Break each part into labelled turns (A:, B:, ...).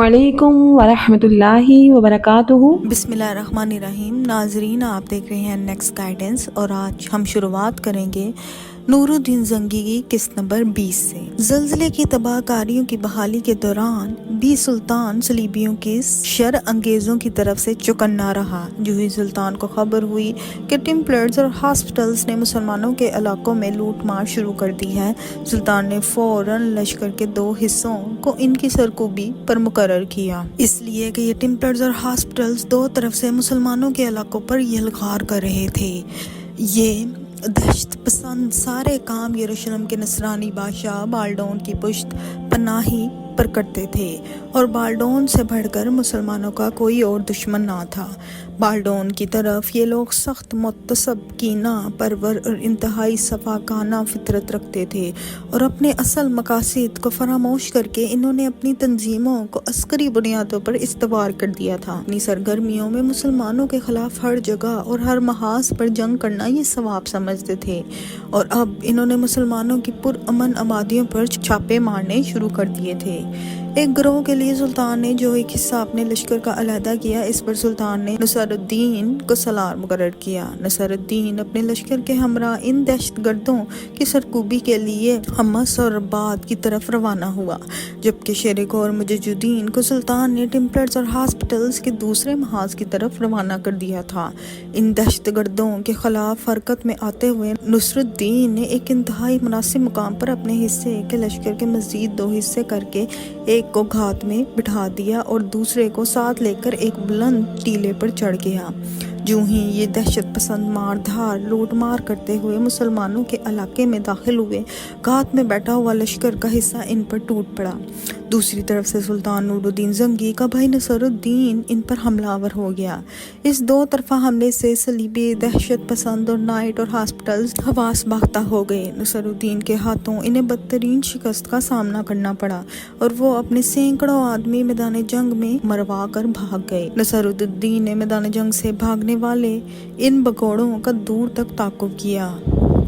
A: وعلیکم ورحمۃ اللہ وبرکاتہ۔
B: بسم اللہ الرحمن الرحیم۔ ناظرین، آپ دیکھ رہے ہیں نیکسٹ گائیڈنس، اور آج ہم شروعات کریں گے نور الدین زنگی کی قسط نمبر 20 سے۔ زلزلے کی تباہ کاریوں کی بحالی کے دوران بھی سلطان صلیبیوں کی شر انگیزوں کی طرف سے چکنا رہا۔ جو ہی سلطان کو خبر ہوئی کہ ٹیمپلرز اور ہاسپٹلز نے مسلمانوں کے علاقوں میں لوٹ مار شروع کر دی ہے، سلطان نے فوراً لشکر کے 2 حصوں کو ان کی سرکوبی پر مقرر کیا، اس لیے کہ یہ ٹیمپلرز اور ہاسپٹلز 2 طرف سے مسلمانوں کے علاقوں پر یلغار کر رہے تھے۔ یہ دہشت پسند سارے کام یروشلم کے نصرانی بادشاہ بالڈون کی پشت پناہی پر کرتے تھے، اور بالڈون سے بڑھ کر مسلمانوں کا کوئی اور دشمن نہ تھا۔ بالڈون کی طرف یہ لوگ سخت متعصب، کینہ پرور اور انتہائی صفاقانہ فطرت رکھتے تھے، اور اپنے اصل مقاصد کو فراموش کر کے انہوں نے اپنی تنظیموں کو عسکری بنیادوں پر استوار کر دیا تھا۔ اپنی سرگرمیوں میں مسلمانوں کے خلاف ہر جگہ اور ہر محاذ پر جنگ کرنا یہ ثواب سمجھتے تھے، اور اب انہوں نے مسلمانوں کی پرامن آبادیوں پر چھاپے مارنے شروع کر دیے تھے۔ ایک گروہ کے لیے سلطان نے جو ایک حصہ اپنے لشکر کا علیحدہ کیا، اس پر سلطان نے نصیر الدین کو سالار مقرر کیا۔ نصیر الدین اپنے لشکر کے ہمراہ ان دہشت گردوں کی سرکوبی کے لیے حمص اور رباط کی طرف روانہ ہوا، جبکہ شیر اور مجاہدین کو سلطان نے ٹیمپلرز اور ہاسپٹلز کے دوسرے محاذ کی طرف روانہ کر دیا تھا۔ ان دہشت گردوں کے خلاف حرکت میں آتے ہوئے نصیر الدین نے ایک انتہائی مناسب مقام پر اپنے حصے کے لشکر کے مزید 2 حصے کر کے ایک کو گھات میں بٹھا دیا اور دوسرے کو ساتھ لے کر ایک بلند ٹیلے پر چڑھ گیا۔ جو ہی یہ دہشت پسند مار دھار لوٹ مار کرتے ہوئے مسلمانوں کے علاقے میں داخل ہوئے، گھات میں بیٹھا ہوا لشکر کا حصہ ان پر ٹوٹ پڑا۔ دوسری طرف سے سلطان نور الدین زنگی کا بھائی نصیر الدین ان پر حملہ آور ہو گیا۔ اس 2 طرفہ حملے سے صلیبی دہشت پسند اور نائٹ اور ہاسپٹلز حواس باختہ ہو گئے۔ نصیر الدین کے ہاتھوں انہیں بدترین شکست کا سامنا کرنا پڑا، اور وہ اپنے سینکڑوں آدمی میدان جنگ میں مروا کر بھاگ گئے۔ نصیر الدین نے میدان جنگ سے بھاگنے والے ان بگوڑوں کا دور تک تعاقب کیا۔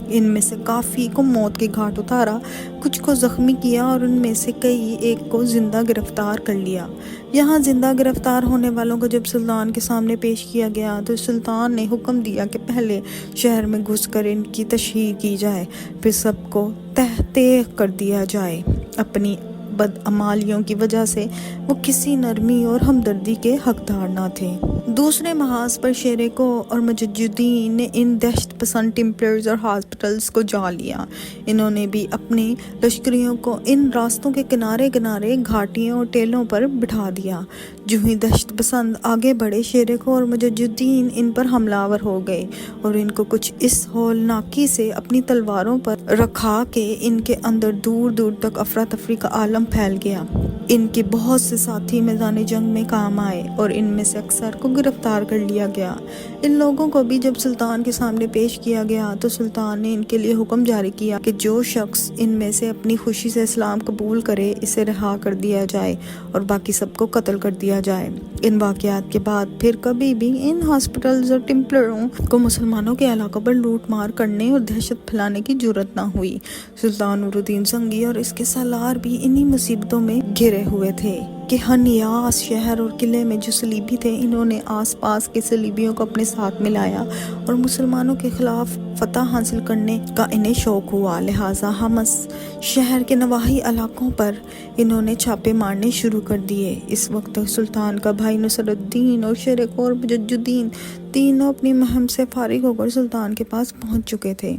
B: ان میں سے کافی کو موت کے گھاٹ اتارا، کچھ کو زخمی کیا، اور ان میں سے ایک کو زندہ گرفتار کر لیا۔ یہاں زندہ گرفتار ہونے والوں کو جب سلطان کے سامنے پیش کیا گیا تو سلطان نے حکم دیا کہ پہلے شہر میں گھس کر ان کی تشہیر کی جائے، پھر سب کو تہ تیغ کر دیا جائے۔ اپنی بدعمالیوں کی وجہ سے وہ کسی نرمی اور ہمدردی کے حقدار نہ تھے۔ دوسرے محاذ پر شیریکو اور مجاہدین نے ان دہشت پسند ٹیمپلرز اور ہاسپٹلز کو جا لیا۔ انہوں نے بھی اپنے لشکریوں کو ان راستوں کے کنارے کنارے گھاٹیوں اور ٹیلوں پر بٹھا دیا۔ جو ہی دہشت پسند آگے بڑھے، شیریکو اور مجاہدین ان پر حملہ آور ہو گئے، اور ان کو کچھ اس ہولناکی سے اپنی تلواروں پر رکھا کہ ان کے اندر دور دور تک افراتفری کا عالم پھیل گیا۔ ان کے بہت سے ساتھی میدان جنگ میں کام آئے، اور ان میں سے اکثر کو گرفتار کر لیا گیا۔ ان لوگوں کو بھی جب سلطان کے سامنے پیش کیا گیا تو سلطان نے ان کے لیے حکم جاری کیا کہ جو شخص ان میں سے اپنی خوشی سے اسلام قبول کرے، اسے رہا کر دیا جائے، اور باقی سب کو قتل کر دیا جائے۔ ان واقعات کے بعد پھر کبھی بھی ان ہاسپٹلز اور ٹیمپلروں کو مسلمانوں کے علاقوں پر لوٹ مار کرنے اور دہشت پھیلانے کی جرات نہ ہوئی۔ سلطان نور الدین زنگی اور اس کے سالار بھی انہی مصیبتوں میں گھرے ہوئے تھے کہ ہنیاس شہر اور قلعے میں جو صلیبی تھے، انہوں نے آس پاس کے صلیبیوں کو اپنے ساتھ ملایا، اور مسلمانوں کے خلاف فتح حاصل کرنے کا انہیں شوق ہوا۔ لہٰذا حمص شہر کے نواحی علاقوں پر انہوں نے چھاپے مارنے شروع کر دیے۔ اس وقت سلطان کا بھائی نصیر الدین اور شیریکو اور مجاہدین تینوں اپنی مہم سے فارغ ہو کر سلطان کے پاس پہنچ چکے تھے۔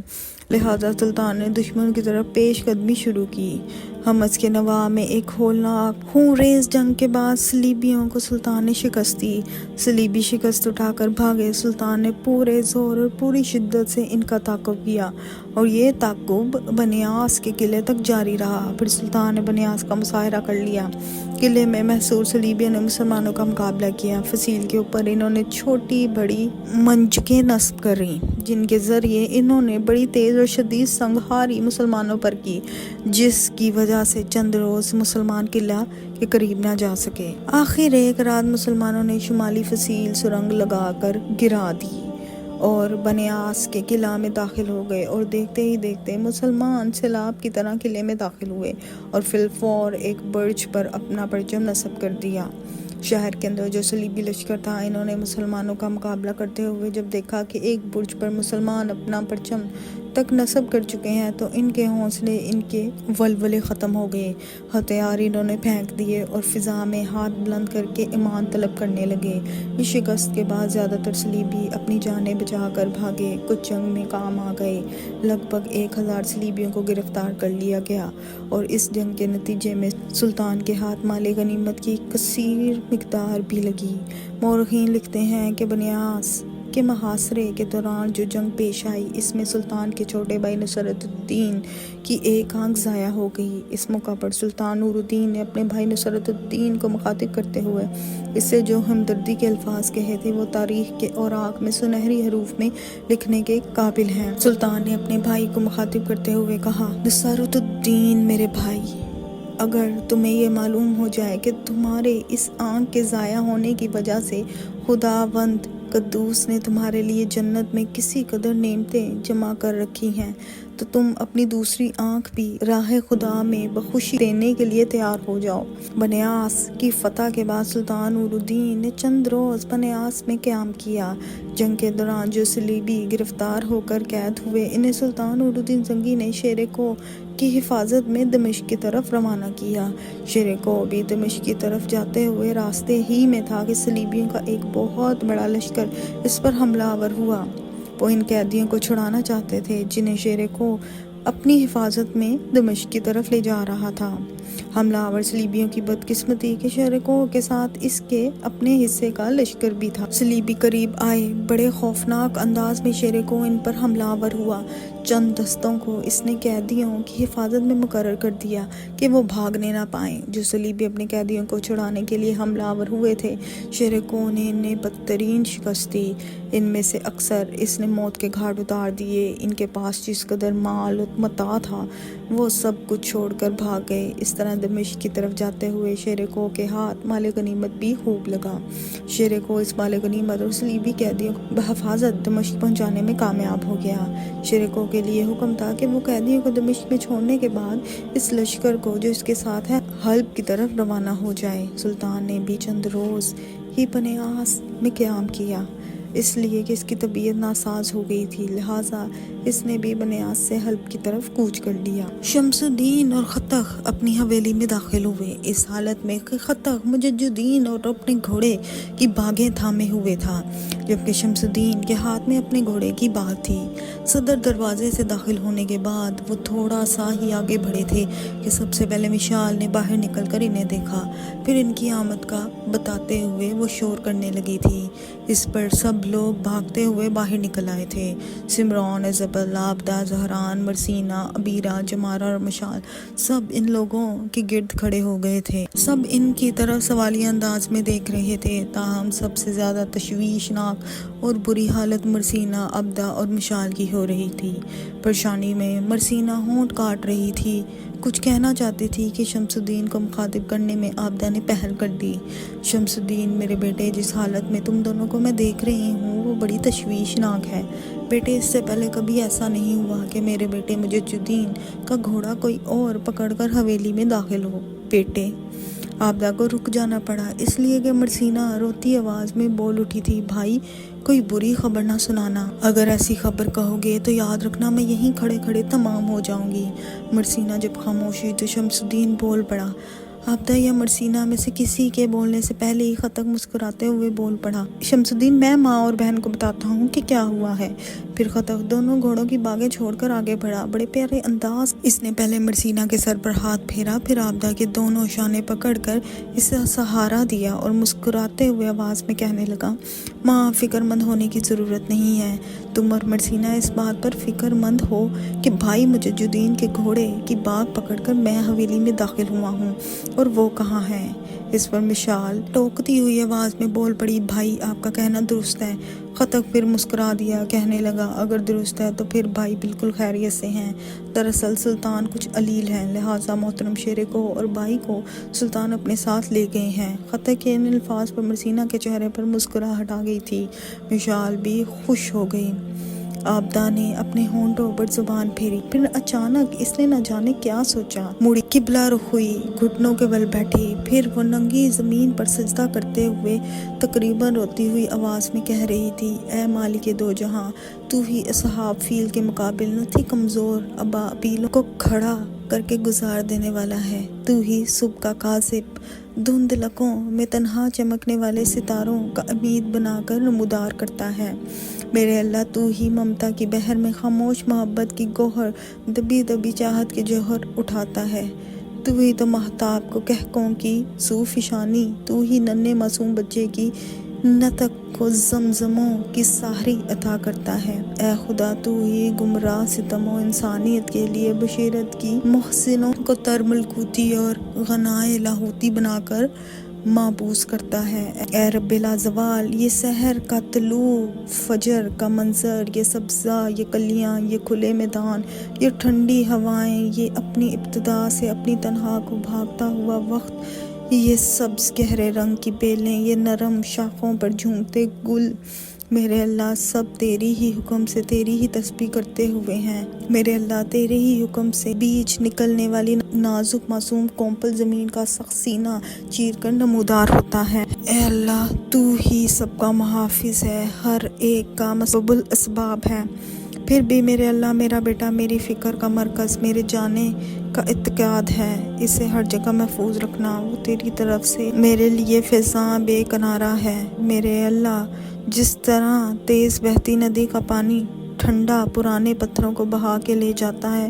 B: لہٰذا سلطان نے دشمن کی طرف پیش قدمی شروع کی۔ حمص کے نواح میں ایک ہولناک خون ریز جنگ کے بعد صلیبیوں کو سلطان نے شکست دی۔ صلیبی شکست اٹھا کر بھاگے۔ سلطان نے پورے زور اور پوری شدت سے ان کا تعاقب کیا، اور یہ تعاقب بنیاس کے قلعے تک جاری رہا۔ پھر سلطان نے بنیاس کا محاصرہ کر لیا۔ قلعے میں محصور صلیبیوں نے مسلمانوں کا مقابلہ کیا۔ فصیل کے اوپر انہوں نے چھوٹی بڑی منجکیں نصب کریں، جن کے ذریعے انہوں نے بڑی تیز اور شدید سنگھاری مسلمانوں پر کی، جس کی وجہ سے چند روز مسلمان قلعہ کے قریب نہ جا سکے۔ آخر ایک رات مسلمانوں نے شمالی فصیل سرنگ لگا کر گرا دی، اور بنیاس کے قلعہ میں داخل ہو گئے اور دیکھتے ہی دیکھتے مسلمان سیلاب کی طرح قلعے میں داخل ہوئے اور فی الفور ایک برج پر اپنا پرچم نصب کر دیا۔ شہر کے اندر جو صلیبی لشکر تھا، انہوں نے مسلمانوں کا مقابلہ کرتے ہوئے جب دیکھا کہ ایک برج پر مسلمان اپنا پرچم تک نصب کر چکے ہیں تو ان کے حوصلے، ان کے ولولے ختم ہو گئے۔ ہتھیار انہوں نے پھینک دیے اور فضا میں ہاتھ بلند کر کے ایمان طلب کرنے لگے۔ اس شکست کے بعد زیادہ تر صلیبی اپنی جانیں بچا کر بھاگے، کچھ جنگ میں کام آ گئے۔ لگ بھگ 1000 صلیبیوں کو گرفتار کر لیا گیا اور اس جنگ کے نتیجے میں سلطان کے ہاتھ مال غنیمت کی کثیر مقدار بھی لگی۔ مورخین لکھتے ہیں کہ بنیاس کے محاصرے کے دوران جو جنگ پیش آئی، اس میں سلطان کے چھوٹے بھائی نصرت الدین کی ایک آنکھ ضائع ہو گئی۔ اس موقع پر سلطان نور الدین نے اپنے بھائی نصرت الدین کو مخاطب کرتے ہوئے اس سے جو ہمدردی کے الفاظ کہے تھے وہ تاریخ کے اوراق میں سنہری حروف میں لکھنے کے قابل ہیں۔ سلطان نے اپنے بھائی کو مخاطب کرتے ہوئے کہا، نصرت الدین میرے بھائی، اگر تمہیں یہ معلوم ہو جائے کہ تمہارے اس آنکھ کے ضائع ہونے کی وجہ سے خداوند قدوس نے تمہارے لیے جنت میں کسی قدر نعمتیں جمع کر رکھی ہیں تو تم اپنی دوسری آنکھ بھی راہ خدا میں بخوشی دینے کے لیے تیار ہو جاؤ۔ بنیاس کی فتح کے بعد سلطان نور الدین نے چند روز بنیاس میں قیام کیا۔ جنگ کے دوران جو صلیبی گرفتار ہو کر قید ہوئے، انہیں سلطان نور الدین زنگی نے شیر کوہ کی حفاظت میں دمشق کی طرف روانہ کیا۔ شیر کوہ بھی دمشق کی طرف جاتے ہوئے راستے ہی میں تھا کہ صلیبیوں کا ایک بہت بڑا لشکر اس پر حملہ آور ہوا۔ وہ ان قیدیوں کو چھڑانا چاہتے تھے جنہیں شیر کوہ اپنی حفاظت میں دمشق کی طرف لے جا رہا تھا۔ حملہ آور صلیبیوں کی بدقسمتی کہ شیر کوہ کے ساتھ اس کے اپنے حصے کا لشکر بھی تھا۔ صلیبی قریب آئے، بڑے خوفناک انداز میں شیر کوہ ان پر حملہ آور ہوا۔ چند دستوں کو اس نے قیدیوں کی حفاظت میں مقرر کر دیا کہ وہ بھاگنے نہ پائیں۔ جو صلیبی اپنے قیدیوں کو چھڑانے کے لیے حملہ آور ہوئے تھے، شیر کوہ نے انہیں بدترین شکست دی۔ ان میں سے اکثر اس نے موت کے گھاٹ اتار دیے۔ ان کے پاس جس قدر مال و متاع تھا وہ سب کچھ چھوڑ کر بھاگ گئے۔ اس طرح دمشق کی طرف جاتے ہوئے شیر کوہ کے ہاتھ مال غنیمت بھی خوب لگا۔ شیر کوہ اس مال غنیمت اور صلیبی قیدیوں کو بحفاظت دمشق پہنچانے میں کامیاب ہو گیا۔ شیر کوہ کے لیے حکم تھا کہ وہ قیدیوں کو دمشق میں چھوڑنے کے بعد اس لشکر کو جو اس کے ساتھ ہے حلب کی طرف روانہ ہو جائے۔ سلطان نے بھی چند روز ہی بنیاس میں قیام کیا، اس لیے کہ اس کی طبیعت ناساز ہو گئی تھی، لہٰذا اس نے بھی بنیاس سے حلب کی طرف کوچ کر لیا۔ شمس الدین اور خطخ اپنی حویلی میں داخل ہوئے، اس حالت میں کہ خطخ مجددین اور اپنے گھوڑے کی باگیں تھامے ہوئے تھا، جبکہ شمس الدین کے ہاتھ میں اپنے گھوڑے کی باگ تھی۔ صدر دروازے سے داخل ہونے کے بعد وہ تھوڑا سا ہی آگے بڑھے تھے کہ سب سے پہلے مشال نے باہر نکل کر انہیں دیکھا، پھر ان کی آمد کا بتاتے ہوئے وہ شور کرنے لگی تھی۔ اس پر سب لوگ بھاگتے ہوئے باہر نکل آئے تھے۔ سمران، ایزابل، عابدہ، زہران، مرسینہ، عبیرہ، جمارہ اور مشال سب ان لوگوں کے گرد کھڑے ہو گئے تھے۔ سب ان کی طرف سوالیہ انداز میں دیکھ رہے تھے، تاہم سب سے زیادہ تشویشناک اور بری حالت مرسینہ، عابدہ اور مشال کی ہو رہی تھی۔ پریشانی میں مرسینہ ہونٹ کاٹ رہی تھی، کچھ کہنا چاہتی تھی کہ شمس الدین کو مخاطب کرنے میں عابدہ نے پہل کر دی۔ شمس الدین، میرے بیٹے، جس حالت میں تم دونوں کو میں دیکھ رہی ہوں وہ بڑی تشویشناک ہے۔ بیٹے، اس سے پہلے کبھی ایسا نہیں ہوا کہ میرے بیٹے مجددین کا گھوڑا کوئی اور پکڑ کر حویلی میں داخل ہو۔ بیٹے، عابدہ کو رک جانا پڑا، اس لیے کہ مرسینہ روتی آواز میں بول اٹھی تھی، بھائی کوئی بری خبر نہ سنانا، اگر ایسی خبر کہو گے تو یاد رکھنا میں یہیں کھڑے کھڑے تمام ہو جاؤں گی۔ مرسینہ جب خاموش ہوئی تو شمس الدین بول پڑا۔ عابدہ یا مرسینہ میں سے کسی کے بولنے سے پہلے ہی خطخ مسکراتے ہوئے بول پڑا، شمس الدین، میں ماں اور بہن کو بتاتا ہوں کہ کیا ہوا ہے۔ پھر خطخ دونوں گھوڑوں کی باگیں چھوڑ کر آگے بڑھا، بڑے پیارے انداز اس نے پہلے مرسینہ کے سر پر ہاتھ پھیرا، پھر عابدہ کے دونوں شانے پکڑ کر اسے سہارا دیا اور مسکراتے ہوئے آواز میں کہنے لگا، ماں، فکر مند ہونے کی ضرورت نہیں ہے۔ تم اور مرسینہ اس بات پر فکر مند ہو کہ بھائی مجددین کے گھوڑے کی باگ پکڑ کر میں حویلی میں داخل ہوا ہوں، اور وہ کہاں ہے۔ اس پر مشال ٹوکتی ہوئی آواز میں بول پڑی، بھائی آپ کا کہنا درست ہے۔ خطک پھر مسکرا دیا، کہنے لگا اگر درست ہے تو پھر بھائی بالکل خیریت سے ہیں۔ دراصل سلطان کچھ علیل ہیں، لہٰذا محترم شیرے کو اور بھائی کو سلطان اپنے ساتھ لے گئے ہیں۔ خطک کے ان الفاظ پر مرسینہ کے چہرے پر مسکراہٹ آ گئی تھی، مشال بھی خوش ہو گئی۔ عابدہ نے اپنے ہونٹوں پر زبان پھیری، پھر اچانک اس نے نہ جانے کیا سوچا، مڑی قبلہ رخ ہوئی، گھٹنوں کے بل بیٹھی، پھر وہ ننگی زمین پر سجدہ کرتے ہوئے تقریباً روتی ہوئی آواز میں کہہ رہی تھی، اے مالک دو جہاں، تو ہی اصحاب فیل کے مقابل نہ تھی کمزور، ابابیلوں کو کھڑا کر کے گزار دینے والا ہے، تو ہی صبح کا کاذب، دھندلکوں میں تنہا چمکنے والے ستاروں کا امید بنا کر نمودار کرتا ہے۔ میرے اللہ تو ہی ممتا کی بحر میں خاموش محبت کی گوہر، دبی دبی چاہت کے جوہر اٹھاتا ہے، تو ہی تو مہتاب کو کہکوں کی سو فشانی، تو ہی ننھے معصوم بچے کی نطق کو زمزموں کی سحری عطا کرتا ہے۔ اے خدا تو ہی گمراہ ستم و انسانیت کے لیے بشیرت کی محسنوں کو تر ملکوتی اور غنائے لاہوتی بنا کر محبوس کرتا ہے۔ اے رب لازوال، یہ سحر کا طلوع فجر کا منظر، یہ سبزہ، یہ کلیاں، یہ کھلے میدان، یہ ٹھنڈی ہوائیں، یہ اپنی ابتدا سے اپنی تنہا کو بھاگتا ہوا وقت، یہ سبز گہرے رنگ کی بیلیں، یہ نرم شاخوں پر جھومتے گل، میرے اللہ سب تیری ہی حکم سے تیری ہی تسبیح کرتے ہوئے ہیں۔ میرے اللہ تیرے ہی حکم سے بیچ نکلنے والی نازک معصوم کومپل زمین کا سخت سینہ چیر کر نمودار ہوتا ہے۔ اے اللہ تو ہی سب کا محافظ ہے، ہر ایک کا مسبب الاسباب ہے، پھر بھی میرے اللہ میرا بیٹا میری فکر کا مرکز، میرے جانے کا اتقاد ہے، اسے ہر جگہ محفوظ رکھنا، وہ تیری طرف سے میرے لیے فضاں بے کنارہ ہے۔ میرے اللہ جس طرح تیز بہتی ندی کا پانی ٹھنڈا پرانے پتھروں کو بہا کے لے جاتا ہے،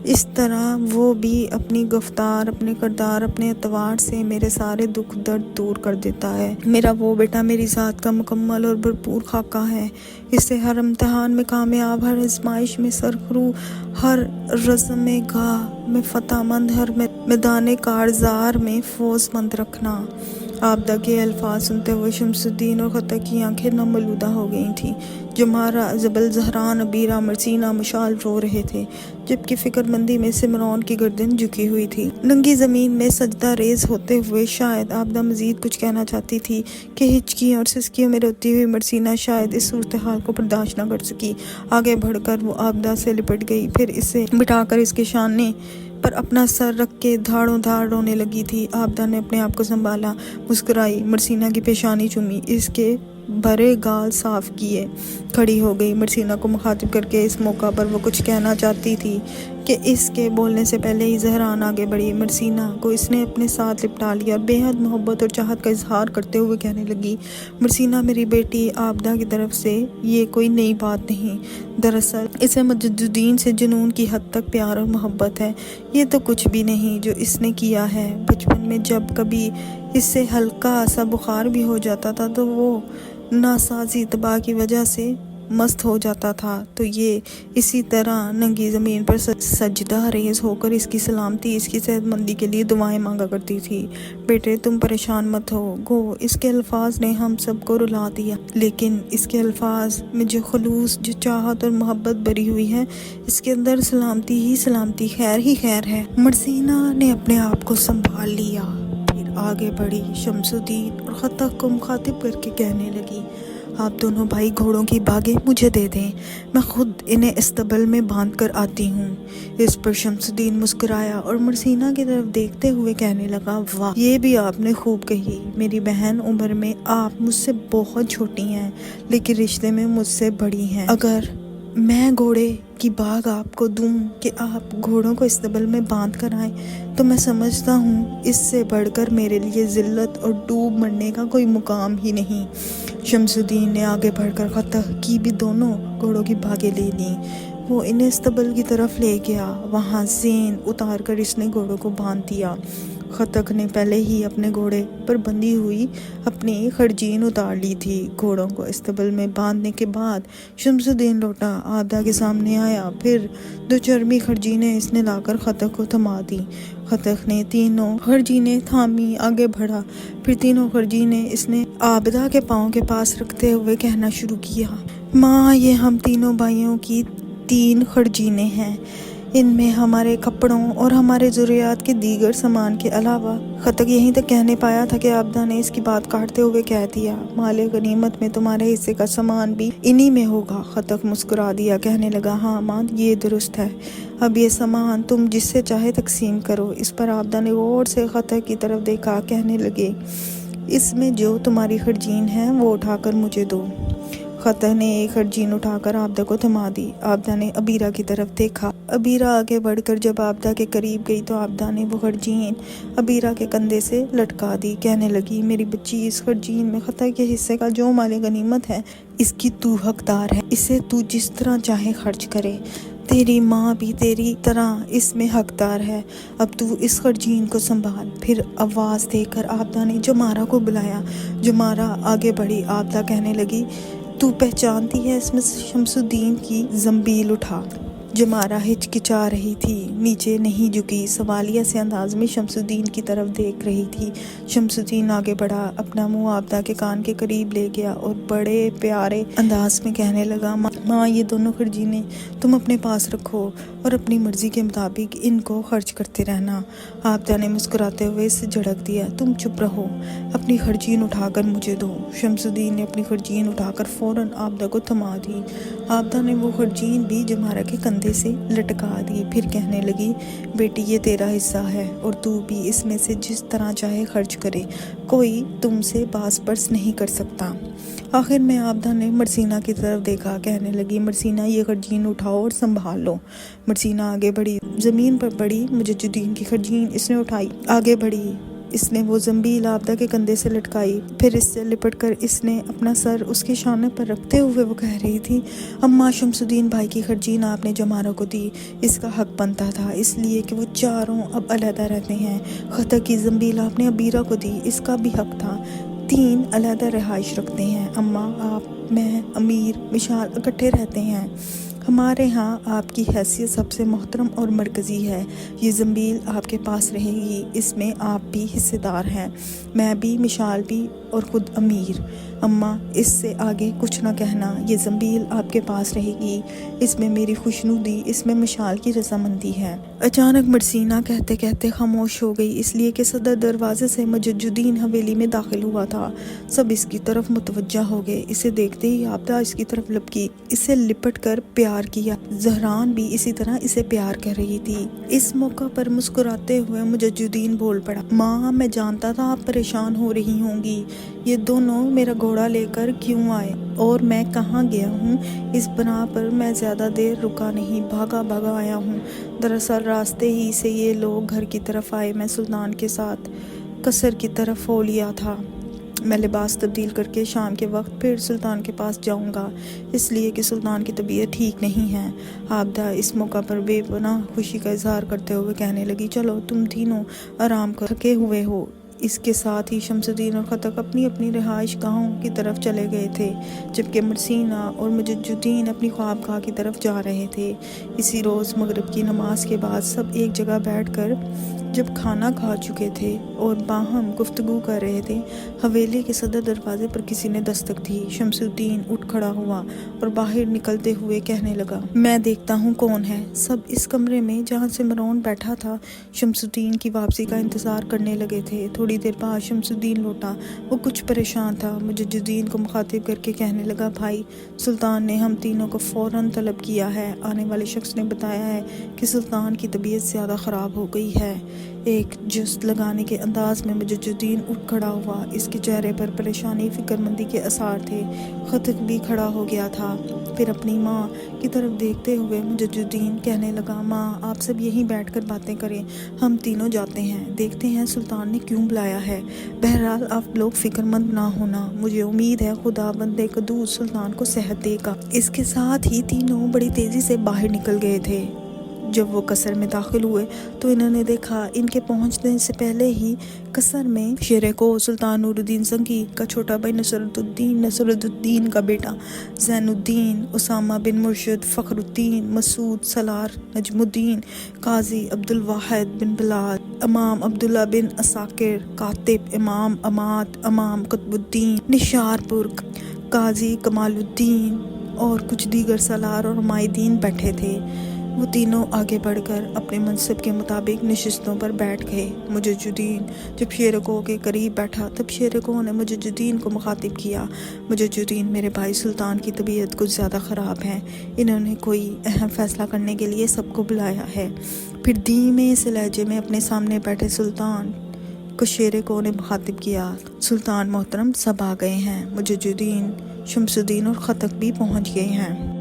B: اس طرح وہ بھی اپنی گفتار، اپنے کردار، اپنے اعتبار سے میرے سارے دکھ درد دور کر دیتا ہے۔ میرا وہ بیٹا میری ذات کا مکمل اور بھرپور خاکہ ہے، اسے ہر امتحان میں کامیاب، ہر آزمائش میں سرخرو، ہر رزم گاہ میں فتح مند، ہر میدان کارزار میں فوز مند رکھنا۔ عابدہ کے الفاظ سنتے ہوئے شمس الدین اور خطک کی آنکھیں نم آلودہ ہو گئی تھیں۔ جمارہ، زبل، زہران، عبیرہ، مرسینہ، مشال رو رہے تھے، جبکہ فکر مندی میں سمران کی گردن جھکی ہوئی تھی۔ ننگی زمین میں سجدہ ریز ہوتے ہوئے شاید عابدہ مزید کچھ کہنا چاہتی تھی کہ ہچکیوں اور سسکیوں میں روتی ہوئی مرسینہ شاید اس صورتحال کو برداشت نہ کر سکی۔ آگے بڑھ کر وہ عابدہ سے لپٹ گئی، پھر اسے بٹھا کر اس کے شانے پر اپنا سر رکھ کے دھاڑوں دھاڑ رونے لگی تھی۔ عابدہ نے اپنے آپ کو سنبھالا، مسکرائی، مرسینہ کی پیشانی چومی، اس کے بھرے گال صاف کیے، کھڑی ہو گئی۔ مرسینہ کو مخاطب کر کے اس موقع پر وہ کچھ کہنا چاہتی تھی کہ اس کے بولنے سے پہلے ہی زہران آگے بڑھی۔ مرسینہ کو اس نے اپنے ساتھ لپٹا لیا اور بے حد محبت اور چاہت کا اظہار کرتے ہوئے کہنے لگی، مرسینہ میری بیٹی، عابدہ کی طرف سے یہ کوئی نئی بات نہیں، دراصل اسے مجددین سے جنون کی حد تک پیار اور محبت ہے۔ یہ تو کچھ بھی نہیں جو اس نے کیا ہے۔ بچپن میں جب کبھی اس سے ہلکا سا بخار بھی ہو جاتا تھا تو وہ ناسازی طبع کی وجہ سے مست ہو جاتا تھا، تو یہ اسی طرح ننگی زمین پر سجدہ ریز ہو کر اس کی سلامتی، اس کی صحت مندی کے لیے دعائیں مانگا کرتی تھی۔ بیٹے تم پریشان مت ہو، گو اس کے الفاظ نے ہم سب کو رلا دیا، لیکن اس کے الفاظ میں جو خلوص، جو چاہت اور محبت بھری ہوئی ہے، اس کے اندر سلامتی ہی سلامتی، خیر ہی خیر ہے۔ مرسینہ نے اپنے آپ کو سنبھال لیا، پھر آگے بڑھی، شمس الدین اور خطک کو مخاطب کر کے کہنے لگی، آپ دونوں بھائی گھوڑوں کی باگیں مجھے دے دیں، میں خود انہیں استبل میں باندھ کر آتی ہوں۔ اس پر شمس الدین مسکرایا اور مرسینہ کی طرف دیکھتے ہوئے کہنے لگا، واہ، یہ بھی آپ نے خوب کہی، میری بہن، عمر میں آپ مجھ سے بہت چھوٹی ہیں لیکن رشتے میں مجھ سے بڑی ہیں۔ اگر میں گھوڑے کی باگ آپ کو دوں کہ آپ گھوڑوں کو استبل میں باندھ کر آئیں تو میں سمجھتا ہوں اس سے بڑھ کر میرے لیے ذلت اور ڈوب مرنے کا کوئی مقام ہی نہیں۔ شمس الدین نے آگے بڑھ کر خطک کی بھی دونوں گھوڑوں کی باگیں لے لیں، وہ انہیں استبل کی طرف لے گیا، وہاں زین اتار کر اس نے گھوڑوں کو باندھ دیا۔ خطک نے پہلے ہی اپنے گھوڑے پر بندھی ہوئی اپنی خرجین اتار لی تھی۔ گھوڑوں کو استبل میں باندھنے کے بعد شمس الدین لوٹا، عابدہ کے سامنے آیا، پھر دو چرمی خرجینیں اس نے لا کر خطک کو تھما دی۔ خطک نے تینوں خرجینے تھامی آگے بڑھا، پھر تینوں خرجینے اس نے عابدہ کے پاؤں کے پاس رکھتے ہوئے کہنا شروع کیا، ماں یہ ہم تینوں بھائیوں کی 3 خرجینے ہیں، ان میں ہمارے کپڑوں اور ہمارے ضروریات کے دیگر سامان کے علاوہ۔ خطک یہیں تک کہنے پایا تھا کہ عابدہ نے اس کی بات کاٹتے ہوئے کہہ دیا، مال غنیمت میں تمہارے حصے کا سامان بھی انہی میں ہوگا۔ خطک مسکرا دیا، کہنے لگا، ہاں ماں یہ درست ہے، اب یہ سامان تم جس سے چاہے تقسیم کرو۔ اس پر عابدہ نے غور سے خطک کی طرف دیکھا، کہنے لگے، اس میں جو تمہاری خرجین ہے وہ اٹھا کر مجھے دو۔ خطک نے ایک خرجین اٹھا کر عابدہ کو تھما دی۔ عابدہ نے عبیرہ کی طرف دیکھا۔ عبیرہ آگے بڑھ کر جب عابدہ کے قریب گئی تو عابدہ نے وہ خرجین عبیرہ کے کندھے سے لٹکا دی، کہنے لگی، میری بچی، اس خرجین میں خطک کے حصے کا جو مال غنیمت ہے اس کی تو حقدار ہے، اسے تو جس طرح چاہے خرچ کرے، تیری ماں بھی تیری طرح اس میں حقدار ہے، اب تو اس خرجین کو سنبھال۔ پھر آواز دے کر عابدہ نے جمارہ کو بلایا۔ جمارہ آگے بڑھی۔ عابدہ کہنے لگی، تو پہچانتی ہے اس میں شمس الدین کی زنبیل اٹھا۔ جمارہ ہچکچا رہی تھی، نیچے نہیں جھکی، سوالیہ سے انداز میں شمس الدین کی طرف دیکھ رہی تھی۔ شمس الدین آگے بڑھا، اپنا منہ عابدہ کے کان کے قریب لے گیا اور بڑے پیارے انداز میں کہنے لگا، ماں یہ دونوں خرجینیں تم اپنے پاس رکھو اور اپنی مرضی کے مطابق ان کو خرچ کرتے رہنا۔ عابدہ نے مسکراتے ہوئے اسے جھڑک دیا، تم چپ رہو، اپنی خرجین اٹھا کر مجھے دو۔ شمس الدین نے اپنی خرجین اٹھا کر فوراً عابدہ کو تھما دی۔ عابدہ نے وہ خرجین بھی جمارہ کے کندھے سے لٹکا دی، پھر کہنے لگی، بیٹی یہ تیرا حصہ ہے اور تو بھی اس میں سے جس طرح چاہے خرچ کرے، کوئی تم سے باز پرس نہیں کر سکتا۔ آخر میں عابدہ نے مرسینہ کی طرف دیکھا، کہنے لگی، مرسینہ یہ خرجین اٹھاؤ اور سنبھال لو۔ مرسینہ آگے بڑھی، زمین پر پڑی مجد الدین کی خرجین اس نے اٹھائی۔ آگے بڑھی، اس نے وہ زنبیل عابدہ کے کندھے سے لٹکائی، پھر اس سے لپٹ کر اس نے اپنا سر اس کے شانے پر رکھتے ہوئے وہ کہہ رہی تھی، اماں شمس الدین بھائی کی خرجین آپ نے جمارہ کو دی، اس کا حق بنتا تھا، اس لیے کہ وہ چاروں اب علیحدہ رہتے ہیں۔ خطک کی زنبیل آپ نے عبیرہ کو دی، اس کا بھی حق تھا، 3 علیحدہ رہائش رکھتے ہیں، اماں آپ، میں، امیر، مشال اکٹھے رہتے ہیں، ہمارے ہاں آپ کی حیثیت سب سے محترم اور مرکزی ہے، یہ زنبیل آپ کے پاس رہے گی، اس میں آپ بھی حصے دار ہیں، میں بھی، مشال بھی اور خود امیر۔ اماں اس سے آگے کچھ نہ کہنا، یہ زنبیل آپ کے پاس رہے گی، اس میں میری خوشنودی، اس میں مشال کی رضامندی ہے۔ اچانک مرسینہ کہتے کہتے خاموش ہو گئی، اس لیے کہ صدر دروازے سے مجد الدین حویلی میں داخل ہوا تھا۔ سب اس کی طرف متوجہ ہو گئے، اسے دیکھتے ہی عابدہ اس کی طرف لپکی، اسے لپٹ کر پیار کیا۔ زہران بھی اسی طرح اسے پیار کر رہی تھی۔ اس موقع پر مسکراتے ہوئے مجد الدین بول پڑا، ماں میں جانتا تھا آپ پریشان ہو رہی ہوں گی، یہ دونوں میرا گھوڑا لے کر کیوں آئے اور میں کہاں گیا ہوں، اس بنا پر میں زیادہ دیر رکا نہیں، بھاگا بھاگا آیا ہوں۔ دراصل راستے ہی سے یہ لوگ گھر کی طرف آئے، میں سلطان کے ساتھ قصر کی طرف ہو لیا تھا، میں لباس تبدیل کر کے شام کے وقت پھر سلطان کے پاس جاؤں گا، اس لیے کہ سلطان کی طبیعت ٹھیک نہیں ہے۔ عابدہ اس موقع پر بے پناہ خوشی کا اظہار کرتے ہوئے کہنے لگی، چلو تم تینوں آرام کر، تھکے ہوئے ہو۔ اس کے ساتھ ہی شمس الدین اور خطک اپنی اپنی رہائش گاہوں کی طرف چلے گئے تھے، جبکہ مرسینہ اور مجد الدین اپنی خوابگاہ کی طرف جا رہے تھے۔ اسی روز مغرب کی نماز کے بعد سب ایک جگہ بیٹھ کر جب کھانا کھا چکے تھے اور باہم گفتگو کر رہے تھے، حویلی کے صدر دروازے پر کسی نے دستک دی۔ شمس الدین اٹھ کھڑا ہوا اور باہر نکلتے ہوئے کہنے لگا، میں دیکھتا ہوں کون ہے۔ سب اس کمرے میں جہاں سمرون بیٹھا تھا شمس الدین کی واپسی کا انتظار کرنے لگے تھے۔ تھوڑی دیر بعد شمس الدین لوٹا، وہ کچھ پریشان تھا۔ مجد الدین کو مخاطب کر کے کہنے لگا، بھائی سلطان نے ہم تینوں کو فوراً طلب کیا ہے، آنے والے شخص نے بتایا ہے کہ سلطان کی طبیعت زیادہ خراب ہو گئی ہے۔ ایک جست لگانے کے انداز میں مجد الدین اٹھ کھڑا ہوا، اس کے چہرے پر پریشانی، فکر مندی کے آثار تھے۔ خطک بھی کھڑا ہو گیا تھا، پھر اپنی ماں کی طرف دیکھتے ہوئے مجد الدین کہنے لگا، ماں آپ سب یہیں بیٹھ کر باتیں کریں، ہم تینوں جاتے ہیں، دیکھتے ہیں سلطان نے کیوں بلایا ہے، بہرحال آپ لوگ فکر مند نہ ہونا، مجھے امید ہے خدا بندے قدوس سلطان کو صحت دے گا۔ اس کے ساتھ ہی تینوں بڑی تیزی سے باہر نکل گئے تھے۔ جب وہ قصر میں داخل ہوئے تو انہوں نے دیکھا ان کے پہنچنے سے پہلے ہی قصر میں شیر کو سلطان نور الدین زنگی کا چھوٹا بھائی نصرالدین کا بیٹا زین الدین، اسامہ بن مرشد، فخر الدین، مسعود، سالار، نجم الدین، قاضی عبدالواحد بن بلال، امام عبداللہ بن عساکر، کاتب امام اماد، امام قطب الدین نشار پور، قاضی کمال الدین اور کچھ دیگر سالار اور عمائدین بیٹھے تھے۔ وہ تینوں آگے بڑھ کر اپنے منصب کے مطابق نشستوں پر بیٹھ گئے۔ مجددین جب شیر کو کے قریب بیٹھا تب شیر کو نے مجددین کو مخاطب کیا، مجددین میرے بھائی سلطان کی طبیعت کچھ زیادہ خراب ہے، انہوں نے کوئی اہم فیصلہ کرنے کے لیے سب کو بلایا ہے۔ پھر دھیمے سے لہجے میں اپنے سامنے بیٹھے سلطان کو شیر کو نے مخاطب کیا، سلطان محترم سب آ گئے ہیں، مجددین، شمس الدین اور خطک بھی پہنچ گئے ہیں۔